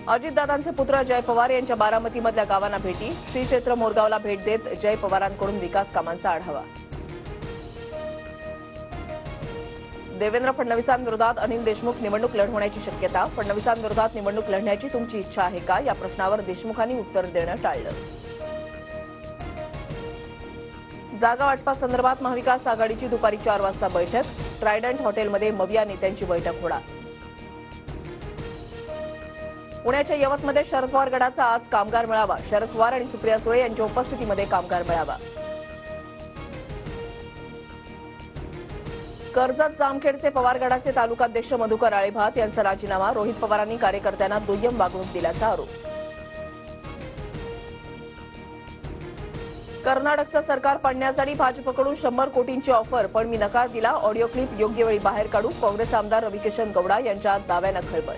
अजितदादांचे पुत्र जय पवार यांच्या बारामतीमधल्या गावांना भेटी. श्री क्षेत्र मोरगावला भेट देत जय पवारांकडून विकास कामांचा आढावा. देवेंद्र फडणवीसांविरोधात अनिल देशमुख निवडणूक लढवण्याची शक्यता. फडणवीसांविरोधात निवडणूक लढण्याची तुमची इच्छा आहे का, या प्रश्नावर देशमुखांनी उत्तर देणं टाळलं. जागा वाटपासंदर्भात महाविकास आघाडीची दुपारी 4 वाजता बैठक. ट्रायडंट हॉटेलमध्ये मविया नेत्यांची बैठक होणार. पुण्याच्या यवतमध्ये शरद पवार गटाचा आज कामगार मेळावा. शरद पवार आणि सुप्रिया सुळे यांच्या उपस्थितीमध्ये कामगार मेळावा. कर्जत जामखेडचे पवार गटाचे तालुकाध्यक्ष मधुकर आळेभात यांचा राजीनामा. रोहित पवारांनी कार्यकर्त्यांना दुय्यम वागणूक दिल्याचा आरोप. कर्नाटकचं सरकार पाडण्यासाठी भाजपकडून 100 कोटींची ऑफर, पण मी नकार दिला. ऑडिओ क्लिप योग्य वेळी बाहेर काढू. काँग्रेस आमदार रविकिशन गौडा यांच्या दाव्यानं खळबळ.